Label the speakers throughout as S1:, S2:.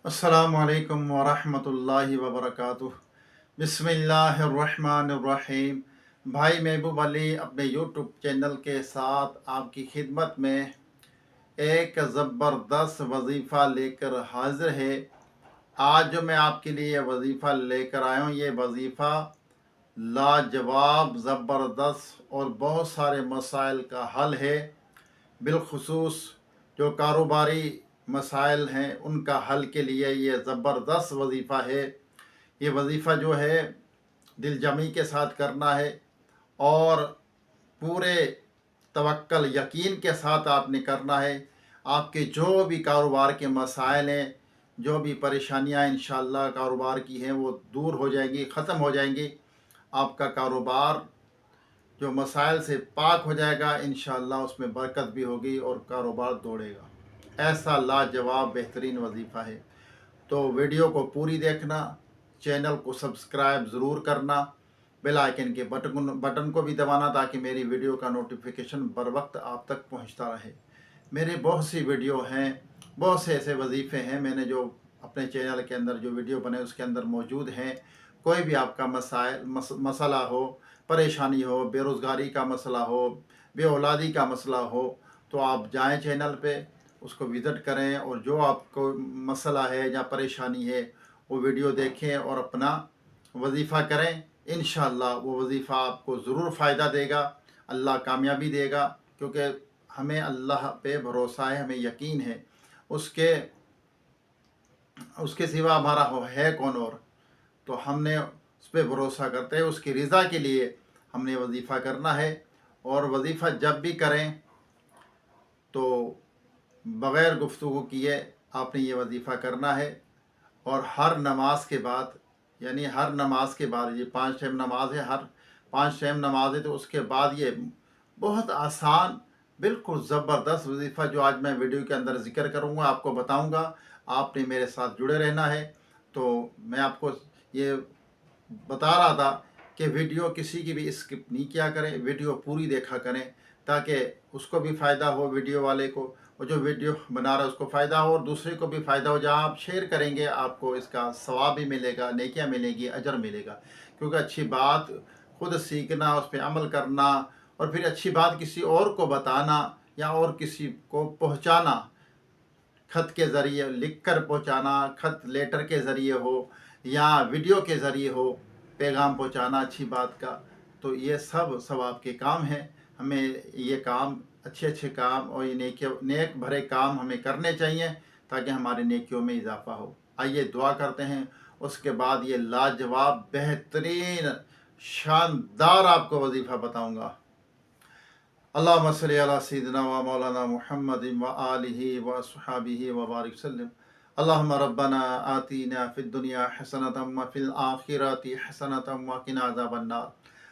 S1: अस्सलामुअलैकुम वरहमतुल्लाहि वबरकातुह। बिस्मिल्लाहिर्रहमानिर्रहीम। भाई महबूब अली अपने यूट्यूब चैनल के साथ आपकी खिदमत में एक ज़बरदस्त वजीफ़ा लेकर हाजिर है। आज जो मैं आपके लिए वजीफ़ा लेकर आया हूँ, ये वजीफ़ा लाजवाब, ज़बरदस्त और बहुत सारे मसाइल का हल है। बिलखुसूस जो कारोबारी मसाइल हैं उनका हल के लिए ये ज़बरदस्त वजीफ़ा है। ये वजीफ़ा जो है दिलजमी के साथ करना है और पूरे तवक्कल यकीन के साथ आपने करना है। आपके जो भी कारोबार के मसाइल हैं, जो भी परेशानियां इंशाअल्लाह कारोबार की हैं, वो दूर हो जाएंगी, ख़त्म हो जाएंगी। आपका कारोबार जो मसाइल से पाक हो जाएगा, इंशाअल्लाह उसमें बरकत भी होगी और कारोबार दौड़ेगा। ऐसा लाजवाब बेहतरीन वजीफ़ा है। तो वीडियो को पूरी देखना, चैनल को सब्सक्राइब ज़रूर करना, बेल आइकन के बटन को भी दबाना ताकि मेरी वीडियो का नोटिफिकेशन बर वक्त आप तक पहुंचता रहे। मेरे बहुत सी वीडियो हैं, बहुत से ऐसे वजीफ़े हैं मैंने जो अपने चैनल के अंदर जो वीडियो बने उसके अंदर मौजूद हैं। कोई भी आपका मसला हो, परेशानी हो, बेरोज़गारी का मसला हो, बे औलादी का मसला हो, तो आप जाएं चैनल पे, उसको विज़िट करें और जो आपको मसला है या परेशानी है वो वीडियो देखें और अपना वजीफ़ा करें। इंशाअल्लाह वो वजीफ़ा आपको ज़रूर फ़ायदा देगा, अल्लाह कामयाबी देगा, क्योंकि हमें अल्लाह पे भरोसा है, हमें यकीन है। उसके उसके सिवा हमारा है कौन और। तो हमने उस पर भरोसा करते हैं, उसकी रज़ा के लिए हमने वजीफ़ा करना है। और वजीफ़ा जब भी करें तो बग़ैर गुफ्तगू किए आपने ये वजीफ़ा करना है। और हर नमाज के बाद, यानी हर नमाज के बाद, ये 5 टाइम नमाज है, हर 5 टाइम नमाज है, तो उसके बाद ये बहुत आसान, बिल्कुल ज़बरदस्त वजीफ़ा जो आज मैं वीडियो के अंदर ज़िक्र करूँगा, आपको बताऊँगा। आपने मेरे साथ जुड़े रहना है। तो मैं आपको ये बता रहा था कि वीडियो किसी की भी स्किप नहीं किया करें, वीडियो पूरी देखा करें ताकि उसको भी फ़ायदा हो, वीडियो वाले को, और जो वीडियो बना रहा है उसको फ़ायदा हो और दूसरे को भी फ़ायदा हो। जहाँ आप शेयर करेंगे आपको इसका सवाब भी मिलेगा, नेकियां मिलेगी, अजर मिलेगा। क्योंकि अच्छी बात खुद सीखना, उस पर अमल करना और फिर अच्छी बात किसी और को बताना या और किसी को पहुँचाना, खत के ज़रिए लिख कर पहुँचाना, खत लेटर के ज़रिए हो या वीडियो के ज़रिए हो, पैगाम पहुँचाना अच्छी बात का, तो ये सब सवाब के काम हैं। हमें ये काम, अच्छे अच्छे काम और ये नेक भरे काम हमें करने चाहिए ताकि हमारे नेकियों में इजाफ़ा हो। आइए दुआ करते हैं, उसके बाद ये लाजवाब, बेहतरीन, शानदार आपको वजीफ़ा बताऊँगा। अल्लाहुम्मा सल्लि अला सय्यिदिना व मौलाना मुहम्मदिन व आलिहि व अस्हाबिहि व बारिक वसल्लम। अल्लाहुम्मा रब्बना आतिना फिद दुनिया हसनतम व फिल आखिरति हसनतम व किना अज़ाबन नार।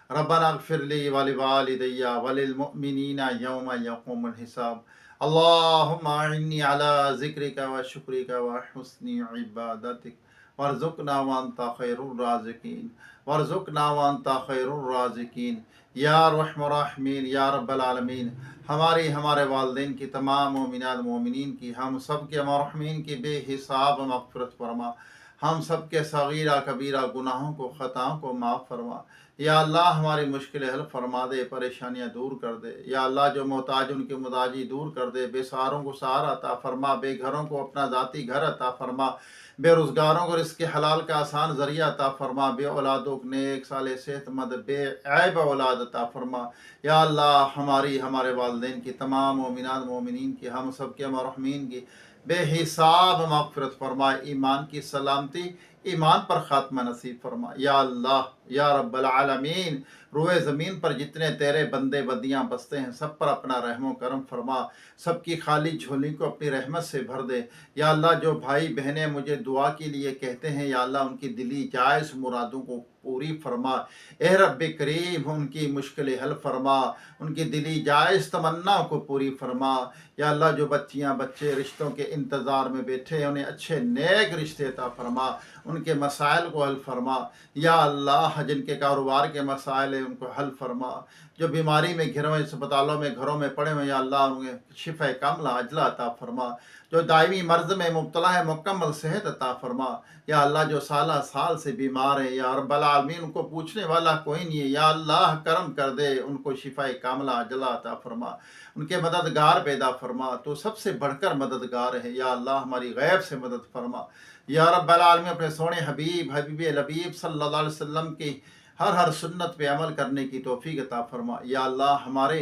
S1: रब्बना इग़फिर ली व लिवालिदैया व लिल मुअमिनीना यौम यक़ूमुल हिसाब। अल्लाहुम्मा अइन्नी अला ज़िक्रिका व शुक्रिका व हुस्नि इबादतिक वर्ज़ुक़ना व अंता खैरुर राज़िक़ीन, वर्ज़ुक़ना व अंता खैरुर राज़िक़ीन। या रहमान रहीमीन, या रब्बल आलमीन, हमारी, हमारे वालिदैन की, तमाम मोमिनात मोमिनीन की, हम सब के मरहूमीन की बेहिसाब मग़फ़िरत फरमा। हम सब के सगीरा कबीरा गुनाहों को, ख़ताओं को माफ़ फरमा। या अल्लाह हमारी मुश्किलें हल फरमा दे, परेशानियाँ दूर कर दे। या अल्लाह जो मोहताज उनकी मुहताजी दूर कर दे, बेसहारों को सहारा अता फरमा, बेघरों को अपना ज़ाती घर अता फरमा, बेरोज़गारों को रिज़्क़ हलाल का आसान ज़रिया अता फरमा, बे औलादों को नेक साले सेहतमंद बेऐब औलाद अता फरमा। या अल्लाह हमारी, हमारे वालिदैन की, तमाम मोमिनात मोमिनीन की, हम सब के मरहूमीन की बेहिसाब मग़फ़िरत फरमा। ईमान की सलामती, ईमान पर ख़ात्मा नसीब फरमा। या अल्लाह, या रब्बल आलमीन, रोए ज़मीन पर जितने तेरे बंदे बंदियाँ बसते हैं सब पर अपना रहम करम फरमा, सबकी खाली झोली को अपनी रहमत से भर दे। या अल्लाह जो भाई बहनें मुझे दुआ के लिए कहते हैं, या अल्लाह उनकी दिली जायज़ मुरादों को पूरी फरमा। ए रब्बे करीम, उनकी मुश्किलें हल फरमा, उनकी दिली जायज़ तमन्ना को पूरी फरमा। या अल्लाह जो बच्चियाँ बच्चे रिश्तों के इंतज़ार में बैठे हैं, उन्हें अच्छे नेक रिश्ते अता फरमा, उनके मसाइल को हल फरमा। या अल्लाह जिनके कारोबार के मसाइल हैं उनको हल फरमा। जो बीमारी में घिरे हुए अस्पतालों में, घरों में पड़े हुए, या अल्लाह उन्हें शिफ़ा कामिला अजला अता फरमा। जो दायमी मर्ज में मुब्तला है मुकम्मल सेहत अता फरमा। या अल्लाह जो साला साल से बीमार है, या रब्बल आलमीन उनको पूछने वाला कोई नहीं है, या अल्लाह करम कर दे, उनको शिफाए कामला अजला अता फरमा, उनके मददगार पैदा फरमा, तो सबसे बढ़कर मददगार है। या अल्लाह हमारी गैब से मदद फरमा। या रब्बल आलमीन अपने सोने हबीब लबीब सल्लल्लाहु अलैहि वसल्लम की हर सुन्नत पे अमल करने की तौफीक अता फरमा। या अल्लाह हमारे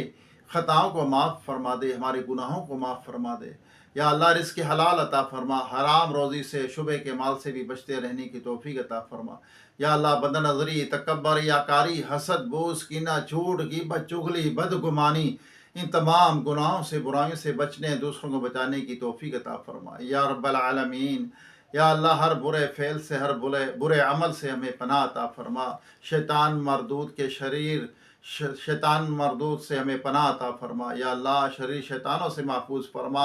S1: ख़ताओं को माफ़ फरमा दे, हमारे गुनाहों को माफ़ फरमा दे। या अल्लाह रिज़्क़ हलाल अता फरमा, हराम रोज़ी से शुबे के माल से भी बचते रहने की तौफीक अता फरमा। या अल्लाह बदनज़री, तकब्बर, याकारी, हसद, बोझ, कीना, झूठ, गीबत, चुगली, बदगुमानी, इन तमाम गुनाहों से बुराइयों से बचने, दूसरों को बचाने की तौफीक अता फरमा। या रब्बल आलमीन, या अल्लाह हर बुरे फ़ेल से, हर बुरे अमल से हमें पनाह अता फरमा। शैतान मरदूद के शरीर शैतान मरदूद से हमें पनाह अता फरमा। या अल्लाह शरीर शैतानों से महफूज फरमा।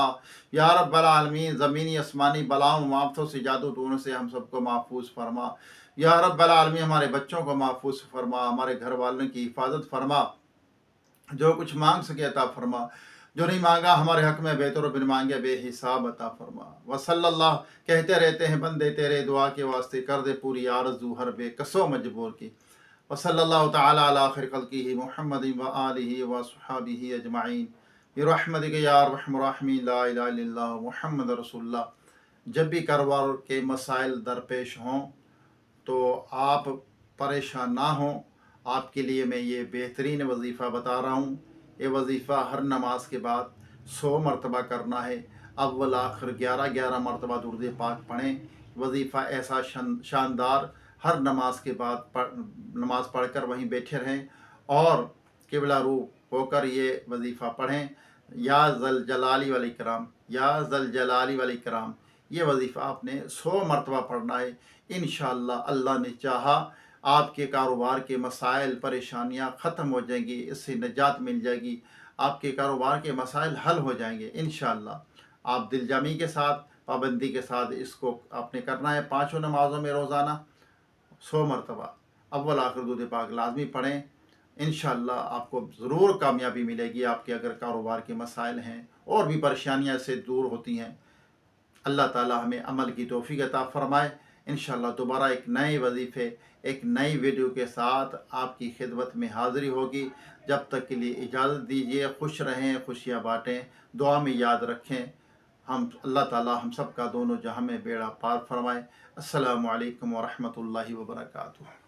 S1: या रब्बल आलमीन ज़मीनी आसमानी बलाओं मुआफ़ों से, जादू टोनों से हम सबको महफूज फरमा। या रब्बल आलमीन हमारे बच्चों को महफूज फरमा, हमारे घर वालों की हिफाजत फरमा, जो कुछ मांग सके अता फरमा, जो नहीं मांगा हमारे हक में बेहतर बिन मांगे बेहिसाब अता फरमा। वसल्लल्लाह, कहते रहते हैं बंदे तेरे दुआ के वास्ते, कर दे पूरी आरज़ू हर बेकसो मजबूर की। वसल्लल्लाहु तआला अला खैर खल्क़िही मुहम्मदिन व आलिहि व अस्हाबिही अजमाइन बिरहमतिक या अरहमर राहिमीन ला इलाहा इल्लल्लाह मुहम्मद रसूलुल्लाह। जब भी कारोबार के मसाइल दरपेश हों तो आप परेशान ना हों। आपके लिए मैं ये बेहतरीन वजीफ़ा बता रहा हूँ। ये वजीफ़ा हर नमाज के बाद 100 मरतबा करना है। अव्वल आखिर 11 मरतबा दुरूद पाक पढ़ें। वजीफ़ा ऐसा शानदार, हर नमाज के बाद नमाज पढ़कर वहीं बैठे रहें और किबला रू होकर ये वजीफ़ा पढ़ें। या ज़ल जलाली वल इकराम, या ज़ल जलाली वल इकराम, ये वजीफ़ा आपने 100 मरतबा पढ़ना है। इंशाअल्लाह अल्लाह ने चाहा आपके कारोबार के मसाइल परेशानियां ख़त्म हो जाएंगी, इससे निजात मिल जाएगी, आपके कारोबार के मसाइल हल हो जाएंगे इंशाअल्लाह। आप दिलजामी के साथ, पाबंदी के साथ इसको आपने करना है। 5 नमाज़ों में रोज़ाना 100 मरतबा अव्वल आखिर दुरूद पाक लाजमी पढ़ें। इंशाअल्लाह आपको ज़रूर कामयाबी मिलेगी। आपके अगर कारोबार के मसाइल हैं और भी परेशानियां इससे दूर होती हैं, अल्लाह ताला हमें अमल की तौफीक अता फरमाए। इंशाअल्लाह दोबारा एक नए वजीफ़े, एक नई वीडियो के साथ आपकी खिदमत में हाज़िरी होगी। जब तक के लिए इजाज़त दीजिए। खुश रहें, खुशियाँ बाँटें, दुआ में याद रखें। हम अल्लाह ताला हम सब का दोनों जहां में बेड़ा पार फरमाए। अस्सलामु अलैकुम व रहमतुल्लाहि व बरकातुहू।